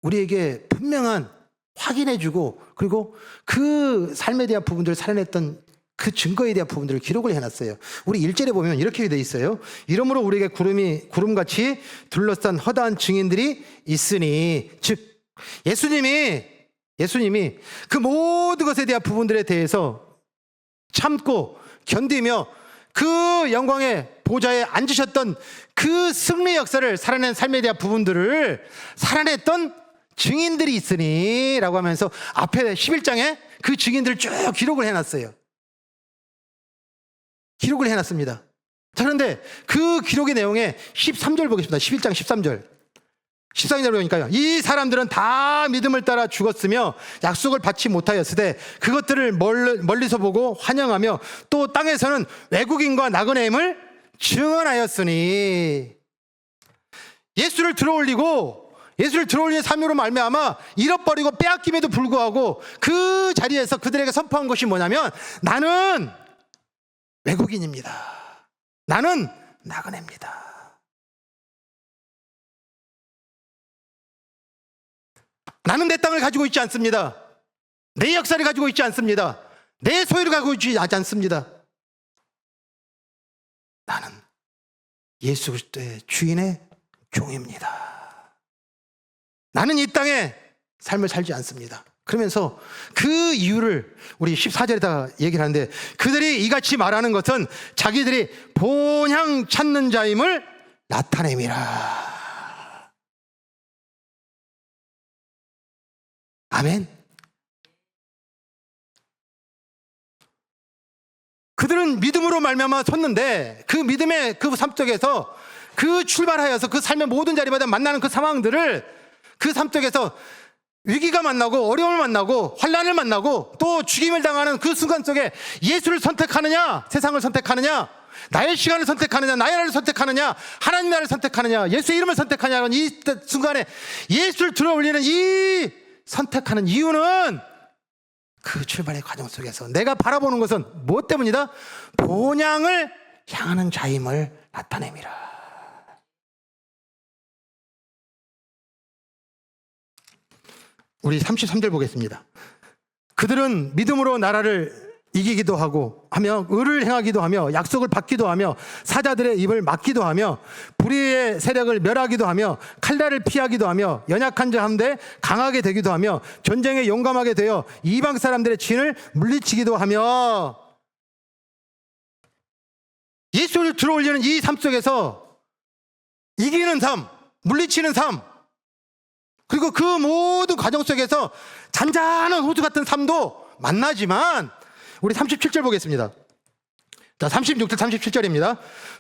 우리에게 분명한 확인해주고, 그리고 그 삶에 대한 부분들을 살아냈던 그 증거에 대한 부분들을 기록을 해놨어요. 우리 1절에 보면 이렇게 돼 있어요. 이러므로 우리에게 구름같이 둘러싼 허다한 증인들이 있으니, 즉 예수님이 그 모든 것에 대한 부분들에 대해서 참고 견디며 그 영광의 보좌에 앉으셨던 그 승리 역사를 살아낸 삶에 대한 부분들을 살아냈던 증인들이 있으니 라고 하면서 앞에 11장에 그 증인들을 쭉 기록을 해놨어요. 기록을 해놨습니다. 자, 그런데 그 기록의 내용에 13절 보겠습니다. 11장 13절. 14절에 보니까요, 이 사람들은 다 믿음을 따라 죽었으며 약속을 받지 못하였으되 그것들을 멀리서 보고 환영하며 또 땅에서는 외국인과 나그네임을 증언하였으니, 예수를 들어올리는 삶으로 말미암아 잃어버리고 빼앗김에도 불구하고 그 자리에서 그들에게 선포한 것이 뭐냐면, 나는 외국인입니다. 나는 나그네입니다. 나는 내 땅을 가지고 있지 않습니다. 내 역사를 가지고 있지 않습니다. 내 소유를 가지고 있지 않습니다. 나는 예수 그리스도의 주인의 종입니다. 나는 이 땅에 삶을 살지 않습니다. 그러면서 그 이유를 우리 14절에다가 얘기를 하는데, 그들이 이같이 말하는 것은 자기들이 본향 찾는 자임을 나타냄이라. 아멘. 그들은 믿음으로 말미암아 섰는데 그 믿음의 그 삶 속에서 그 출발하여서 그 삶의 모든 자리마다 만나는 그 상황들을, 그 삶 속에서 위기가 만나고 어려움을 만나고 환난을 만나고 또 죽임을 당하는 그 순간 속에 예수를 선택하느냐, 세상을 선택하느냐, 나의 시간을 선택하느냐, 나의 나라를 선택하느냐, 하나님 나라를 선택하느냐, 예수의 이름을 선택하느냐는 이 순간에 예수를 들어올리는 이 선택하는 이유는 그 출발의 과정 속에서 내가 바라보는 것은 무엇 때문이다? 본향을 향하는 자임을 나타냅니다. 우리 33절 보겠습니다. 그들은 믿음으로 나라를 이기기도 하고 하며 의를 행하기도 하며 약속을 받기도 하며 사자들의 입을 막기도 하며 불의의 세력을 멸하기도 하며 칼날을 피하기도 하며 연약한 자 함대 강하게 되기도 하며 전쟁에 용감하게 되어 이방 사람들의 진을 물리치기도 하며, 예수를 들어올리는 이 삶 속에서 이기는 삶, 물리치는 삶, 그리고 그 모든 과정 속에서 잔잔한 호수 같은 삶도 만나지만, 우리 37절 보겠습니다. 자, 36절 37절입니다.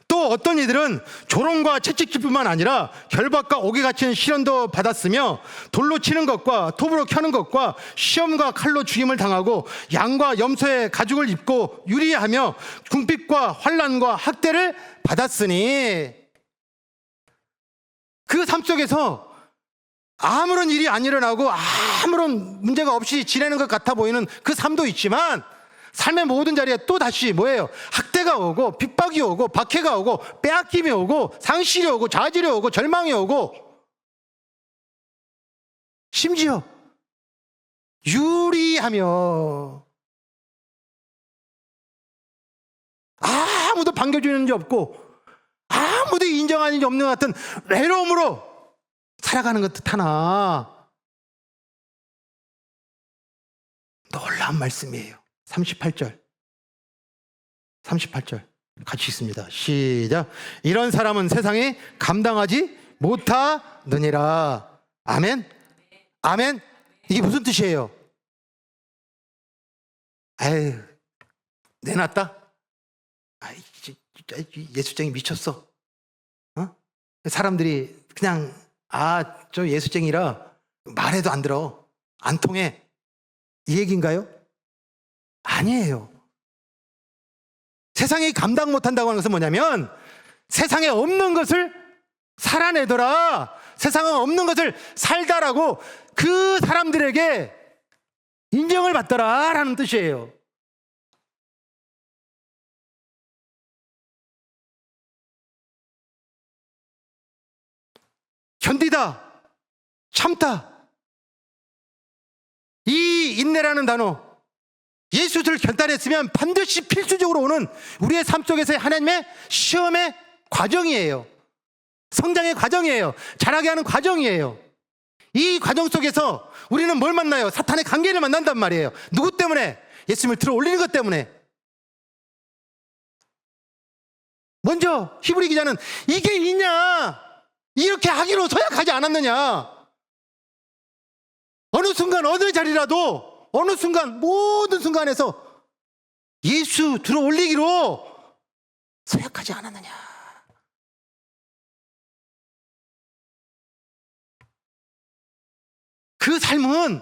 또 어떤 이들은 조롱과 채찍질뿐만 아니라 결박과 옥에 갇히는 시련도 받았으며 돌로 치는 것과 톱으로 켜는 것과 시험과 칼로 죽임을 당하고 양과 염소의 가죽을 입고 유리하며 궁핍과 환난과 학대를 받았으니, 그 삶 속에서 아무런 일이 안 일어나고 아무런 문제가 없이 지내는 것 같아 보이는 그 삶도 있지만, 삶의 모든 자리에 또 다시 뭐예요? 학대가 오고 핍박이 오고 박해가 오고 빼앗김이 오고 상실이 오고 좌절이 오고 절망이 오고, 심지어 유리하며 아무도 반겨주는 게 없고 아무도 인정하는 게 없는 것 같은 외로움으로 살아가는 것 듯하나, 놀라운 말씀이에요. 38절 같이 읽습니다. 시작. 이런 사람은 세상이 감당하지 못하느니라. 아멘. 아멘. 이게 무슨 뜻이에요? 아유, 내놨다? 아이, 예수쟁이 미쳤어. 사람들이 그냥 저 예수쟁이라 말해도 안 들어, 안 통해, 이 얘기인가요? 아니에요. 세상이 감당 못한다고 하는 것은 뭐냐면 세상에 없는 것을 살아내더라. 세상은 없는 것을 살다라고 그 사람들에게 인정을 받더라 라는 뜻이에요. 견디다, 참다. 이 인내라는 단어, 예수를 결단했으면 반드시 필수적으로 오는 우리의 삶 속에서의 하나님의 시험의 과정이에요. 성장의 과정이에요. 자라게 하는 과정이에요. 이 과정 속에서 우리는 뭘 만나요? 사탄의 관계를 만난단 말이에요. 누구 때문에? 예수님을 들어 올리는 것 때문에. 먼저 히브리 기자는 이게 있냐? 이렇게 하기로 서약하지 않았느냐? 어느 순간 어느 자리라도 어느 순간 모든 순간에서 예수 들어 올리기로 서약하지 않았느냐? 그 삶은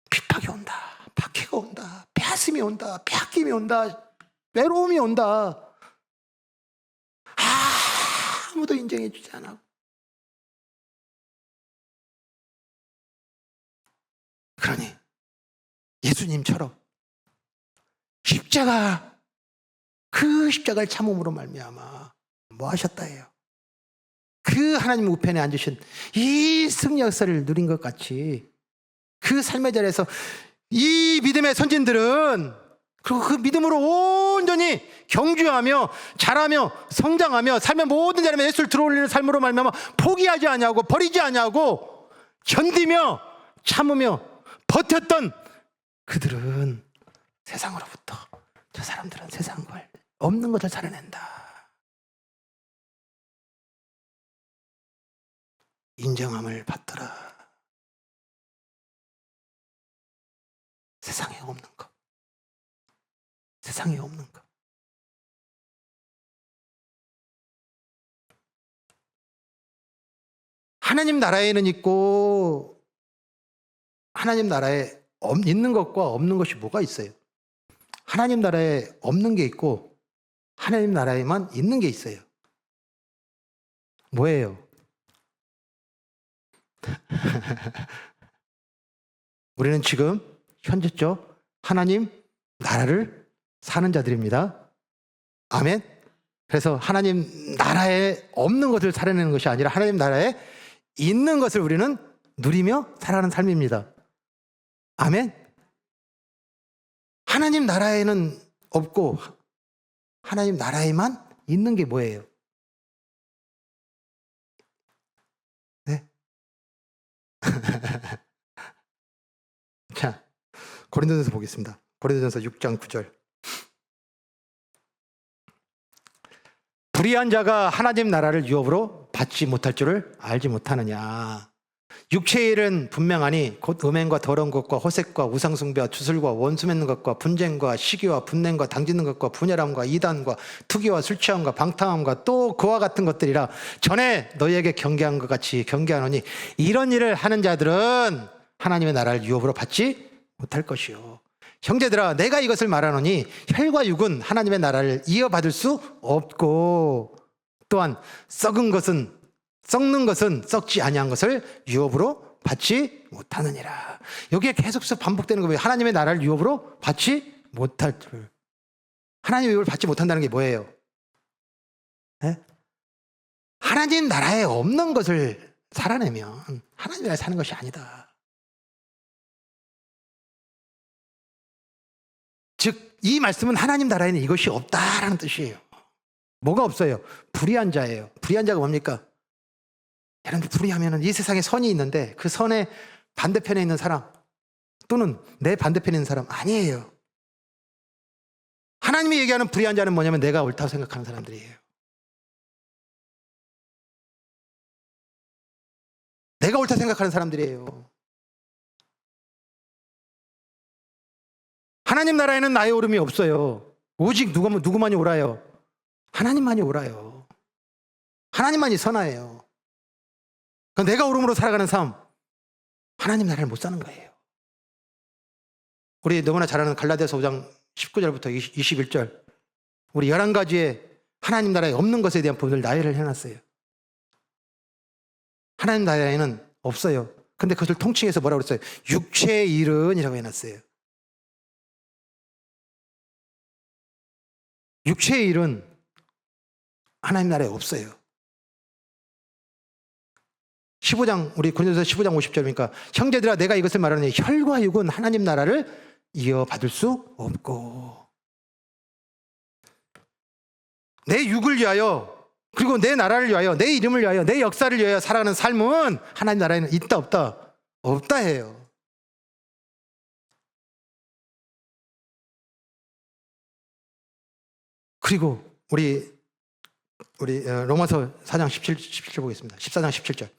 핍박이 온다, 박해가 온다, 빼앗음이 온다, 빼앗김이 온다, 외로움이 온다. 아무도 인정해 주지 않아. 그러니 예수님처럼 십자가, 그 십자가를 참음으로 말미암아 뭐 하셨다 해요? 그 하나님 우편에 앉으신 이 승리 역사를 누린 것 같이 그 삶의 자리에서 이 믿음의 선진들은 그리고 그 믿음으로 온전히 경주하며 자라며 성장하며 삶의 모든 자리에 예수를 들어올리는 삶으로 말미암아 포기하지 않냐고, 버리지 않냐고, 견디며 참으며 버텼던 그들은 세상으로부터, 저 사람들은 세상과 없는 것을 살아낸다. 인정함을 받더라. 세상에 없는 것. 세상에 없는 것. 하나님 나라에는 있고 하나님 나라에 있는 것과 없는 것이 뭐가 있어요? 하나님 나라에 없는 게 있고 하나님 나라에만 있는 게 있어요. 뭐예요? 우리는 지금 현재죠, 하나님 나라를 사는 자들입니다. 아멘. 그래서 하나님 나라에 없는 것을 살아내는 것이 아니라 하나님 나라에 있는 것을 우리는 누리며 살아가는 삶입니다. 아멘. 하나님 나라에는 없고 하나님 나라에만 있는 게 뭐예요? 네. 자, 고린도전서 보겠습니다. 고린도전서 6장 9절. 불의한 자가 하나님 나라를 유업으로 받지 못할 줄을 알지 못하느냐. 육체의 일은 분명하니 곧 음행과 더러운 것과 호색과 우상숭배와 주술과 원수 맺는 것과 분쟁과 시기와 분냄과 당짓는 것과 분열함과 이단과 투기와 술취함과 방탕함과 또 그와 같은 것들이라 전에 너희에게 경계한 것 같이 경계하노니 이런 일을 하는 자들은 하나님의 나라를 유업으로 받지 못할 것이요. 형제들아, 내가 이것을 말하노니 혈과 육은 하나님의 나라를 이어받을 수 없고 또한 썩는 것은 썩지 아니한 것을 유업으로 받지 못하느니라. 여기에 계속해서 반복되는 거예요. 하나님의 나라를 유업으로 받지 못할 줄. 하나님의 유업을 받지 못한다는 게 뭐예요? 네? 하나님 나라에 없는 것을 살아내면 하나님 나라에 사는 것이 아니다. 즉, 이 말씀은 하나님 나라에는 이것이 없다라는 뜻이에요. 뭐가 없어요? 불의한 자예요. 불의한 자가 뭡니까? 여러분들, 불의하면 이 세상에 선이 있는데 그 선의 반대편에 있는 사람 또는 내 반대편에 있는 사람 아니에요. 하나님이 얘기하는 불의한 자는 뭐냐면 내가 옳다고 생각하는 사람들이에요. 내가 옳다고 생각하는 사람들이에요. 하나님 나라에는 나의 옳음이 없어요. 오직 누구만이 옳아요? 하나님만이 옳아요. 하나님만이 선하예요. 내가 옳음으로 살아가는 삶, 하나님 나라를 못 사는 거예요. 우리 너무나 잘 아는 갈라디아서 5장 19절부터 21절, 우리 11가지의 하나님 나라에 없는 것에 대한 부분을 나열을 해놨어요. 하나님 나라에는 없어요. 근데 그것을 통칭해서 뭐라고 그랬어요? 육체의 일은 이라고 해놨어요. 육체의 일은 하나님 나라에 없어요. 15장, 우리 고린도서 15장 50절이니까 형제들아 내가 이것을 말하노니 혈과 육은 하나님 나라를 이어받을 수 없고, 내 육을 위하여 그리고 내 나라를 위하여 내 이름을 위하여 내 역사를 위하여 살아가는 삶은 하나님 나라에는 있다 없다? 없다 해요. 그리고 우리 로마서 4장 17절 보겠습니다. 14장 17절.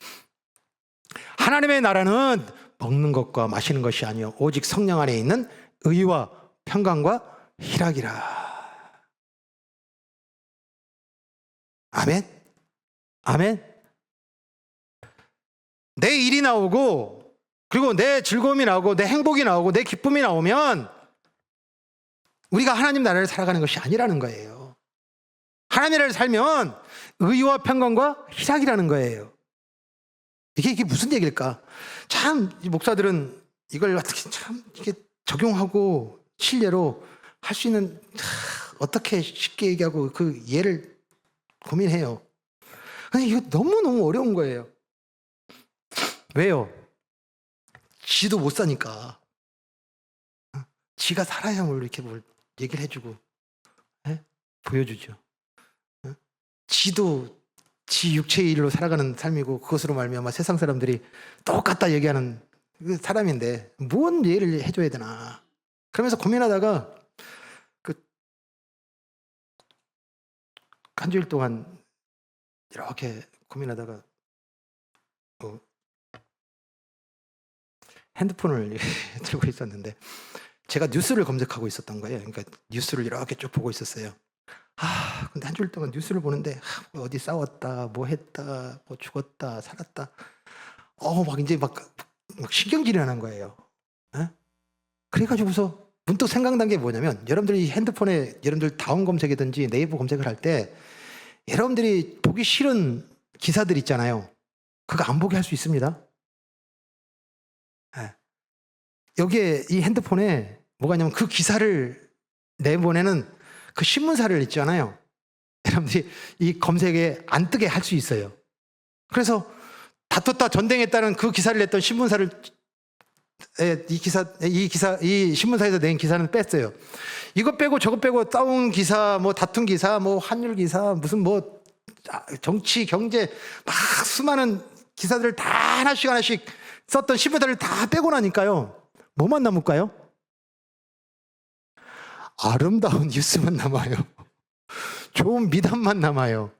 하나님의 나라는 먹는 것과 마시는 것이 아니요 오직 성령 안에 있는 의와 평강과 희락이라. 아멘? 아멘? 내 일이 나오고 그리고 내 즐거움이 나오고 내 행복이 나오고 내 기쁨이 나오면 우리가 하나님 나라를 살아가는 것이 아니라는 거예요. 하나님 나라를 살면 의와 평강과 희락이라는 거예요. 이게 무슨 얘기일까? 참 이 목사들은 이걸 어떻게 참 이게 적용하고 실례로 할 수 있는 어떻게 쉽게 얘기하고 그 예를 고민해요. 근데 이거 너무너무 어려운 거예요. 왜요? 지도 못 사니까. 지가 살아야 뭘 이렇게 뭘 얘기를 해주고 보여주죠. 지도 지 육체의 일로 살아가는 삶이고 그것으로 말미암아 세상 사람들이 똑같다 얘기하는 사람인데 뭔 예를 해줘야 되나 그러면서 고민하다가 한 주일 동안 이렇게 고민하다가 핸드폰을 들고 있었는데 제가 뉴스를 검색하고 있었던 거예요. 그러니까 뉴스를 이렇게 쭉 보고 있었어요. 근데 한 주일 동안 뉴스를 보는데 어디 싸웠다, 뭐 했다, 뭐 죽었다, 살았다. 막 이제 막 신경질이 나는 거예요. 그래가지고서 문득 생각난 게 뭐냐면 여러분들이 핸드폰에 여러분들 다운 검색이든지 네이버 검색을 할 때 여러분들이 보기 싫은 기사들 있잖아요. 그거 안 보게 할 수 있습니다. 여기에 이 핸드폰에 뭐가 있냐면 그 기사를 내보내는 그 신문사를 있잖아요. 여러분들이 이 검색에 안 뜨게 할 수 있어요. 그래서 다퉜다 전쟁했다는 그 기사를 냈던 신문사를 이 신문사에서 낸 기사는 뺐어요. 이거 빼고 저거 빼고 싸운 기사, 뭐 다툰 기사, 뭐 환율 기사, 무슨 뭐 정치, 경제 막 수많은 기사들을 다 하나씩 썼던 신문사를 다 빼고 나니까요. 뭐만 남을까요? 아름다운 뉴스만 남아요. 좋은 미담만 남아요.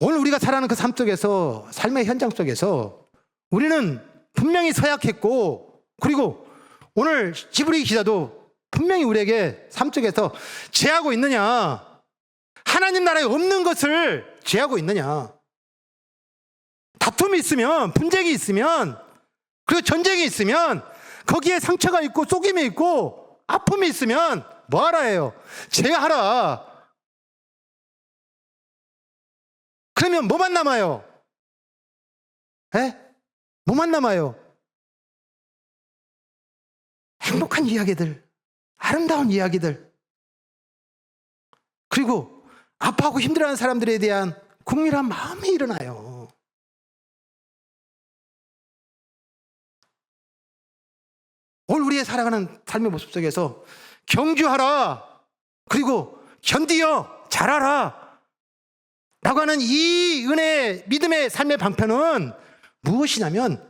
오늘 우리가 살아가는 그 삶 속에서, 삶의 현장 속에서 우리는 분명히 서약했고, 그리고 오늘 지브리 기자도 분명히 우리에게 삶 속에서 제하고 있느냐, 하나님 나라에 없는 것을 제하고 있느냐, 다툼이 있으면, 분쟁이 있으면, 그리고 전쟁이 있으면 거기에 상처가 있고 속임이 있고 아픔이 있으면 뭐하라 해요? 제하라. 그러면 뭐만 남아요? 뭐만 남아요? 행복한 이야기들, 아름다운 이야기들, 그리고 아파하고 힘들어하는 사람들에 대한 국민한 마음이 일어나요. 오늘 우리의 살아가는 삶의 모습 속에서 경주하라, 그리고 견디어 잘하라 라고 하는 이 은혜의 믿음의 삶의 방편은 무엇이냐면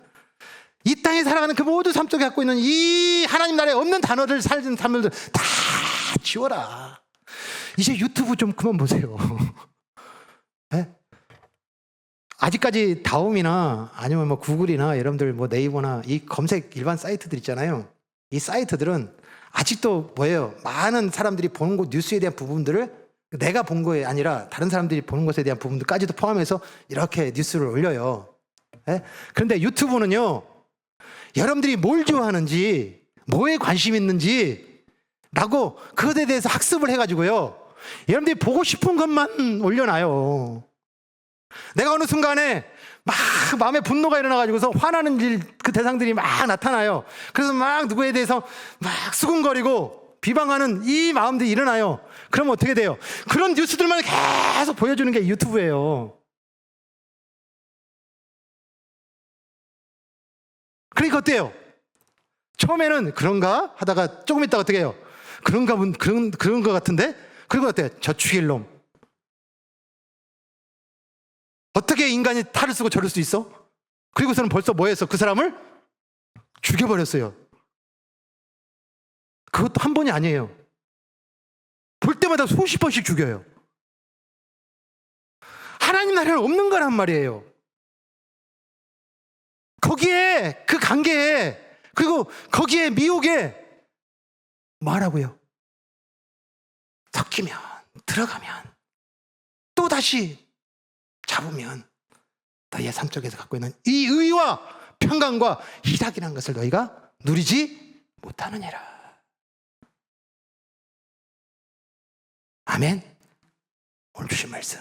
이 땅에 살아가는 그 모든 삶 속에 갖고 있는 이 하나님 나라에 없는 단어들 살던 삶을 다 지워라. 이제 유튜브 좀 그만 보세요. 아직까지 다음이나 아니면 뭐 구글이나 여러분들 뭐 네이버나 이 검색 일반 사이트들 있잖아요. 이 사이트들은 아직도 뭐예요? 많은 사람들이 보는 것, 뉴스에 대한 부분들을 내가 본 거에 아니라 다른 사람들이 보는 것에 대한 부분들까지도 포함해서 이렇게 뉴스를 올려요. 그런데 유튜브는요, 여러분들이 뭘 좋아하는지, 뭐에 관심 있는지 라고 그것에 대해서 학습을 해가지고요, 여러분들이 보고 싶은 것만 올려놔요. 내가 어느 순간에 막 마음에 분노가 일어나가지고서 화나는 그 대상들이 막 나타나요. 그래서 막 누구에 대해서 막 수군거리고 비방하는 이 마음들이 일어나요. 그러면 어떻게 돼요? 그런 뉴스들만 계속 보여주는 게 유튜브예요. 그러니까 어때요? 처음에는 그런가 하다가 조금 있다가 어떻게 해요? 그런 거 같은데? 그리고 어때요? 저추일놈. 어떻게 인간이 탈을 쓰고 저럴 수 있어? 그리고서는 벌써 뭐 했어? 그 사람을 죽여버렸어요. 그것도 한 번이 아니에요. 볼 때마다 수십 번씩 죽여요. 하나님 나라는 없는 거란 말이에요. 거기에 그 관계에 그리고 거기에 미혹에 뭐하라고요? 섞이면 들어가면 또 다시 잡으면 너희의 삶 속에서 갖고 있는 이 의와 평강과 희락이라는 것을 너희가 누리지 못하느니라. 아멘. 오늘 주신 말씀.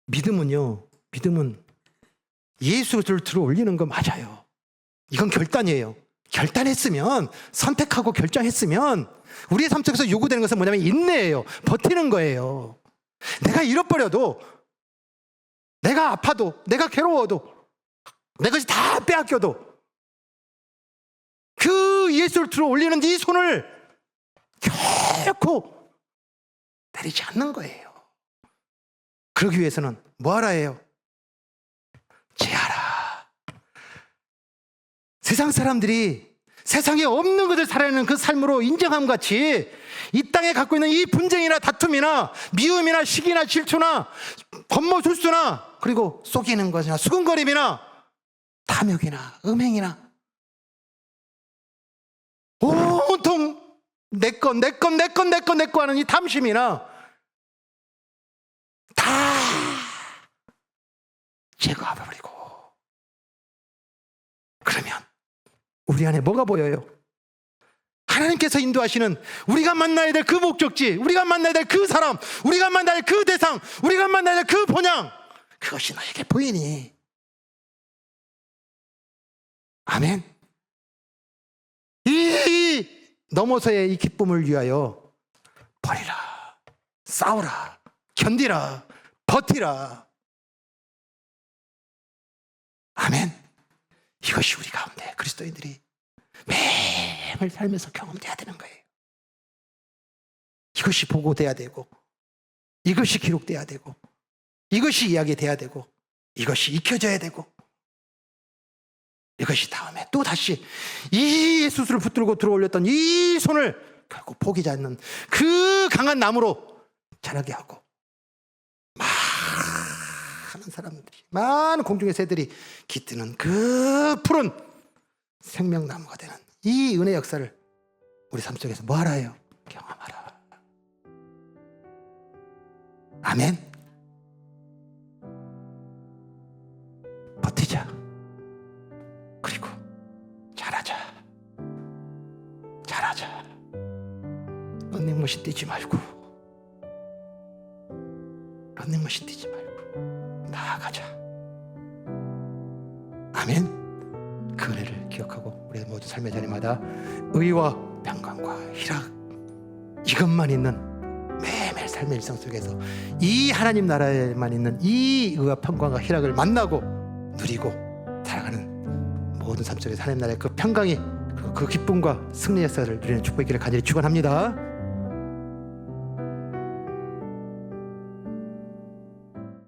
믿음은 예수를 들어 올리는 거 맞아요. 이건 결단이에요. 결단했으면, 선택하고 결정했으면 우리의 삶 속에서 요구되는 것은 뭐냐면 인내예요. 버티는 거예요. 내가 잃어버려도, 내가 아파도, 내가 괴로워도, 내 것이 다 빼앗겨도 그 예수를 들어 올리는 이 손을 결코 내리지 않는 거예요. 그러기 위해서는 뭐하라 해요? 제하라. 세상 사람들이 세상에 없는 것을 살아내는 그 삶으로 인정함 같이 이 땅에 갖고 있는 이 분쟁이나 다툼이나 미움이나 시기나 질투나 권모술수나 그리고 속이는 것이나 수근거림이나 탐욕이나 음행이나 온통 내 거 하는 이 탐심이나 다 제거해버리고 그러면 우리 안에 뭐가 보여요? 하나님께서 인도하시는 우리가 만나야 될 그 목적지, 우리가 만나야 될 그 사람, 우리가 만나야 될 그 대상, 우리가 만나야 될 그 본향, 그것이 너에게 보이니? 아멘. 이 넘어서의 이 기쁨을 위하여 버리라, 싸우라, 견디라, 버티라. 아멘. 이것이 우리 가운데 그리스도인들이 매일 살면서 경험돼야 되는 거예요. 이것이 보고돼야 되고, 이것이 기록돼야 되고, 이것이 이야기돼야 되고, 이것이 익혀져야 되고, 이것이 다음에 또 다시 이 예수를 붙들고 들어올렸던 이 손을 결국 포기하지 않는 그 강한 나무로 자라게 하고, 많은 사람들이, 많은 공중의 새들이 깃드는 그 푸른 생명나무가 되는 이 은혜 역사를 우리 삶 속에서 뭐 하라 해요? 경험하라. 아멘. 버티자. 그리고 잘하자. 런닝머신 뛰지 말고, 런닝머신 뛰지 말고 나아가자. 아멘. 그 은혜를 기억하고 우리 모두 삶의 자리마다 의와 평강과 희락, 이것만 있는 매일매일 삶의 일상 속에서 이 하나님 나라에만 있는 이 의와 평강과 희락을 만나고 누리고 살아가는 모든 삶 속에서 하나님 나라의 그 평강이, 그 기쁨과 승리 역사를 누리는 축복의 길을 간절히 축원합니다.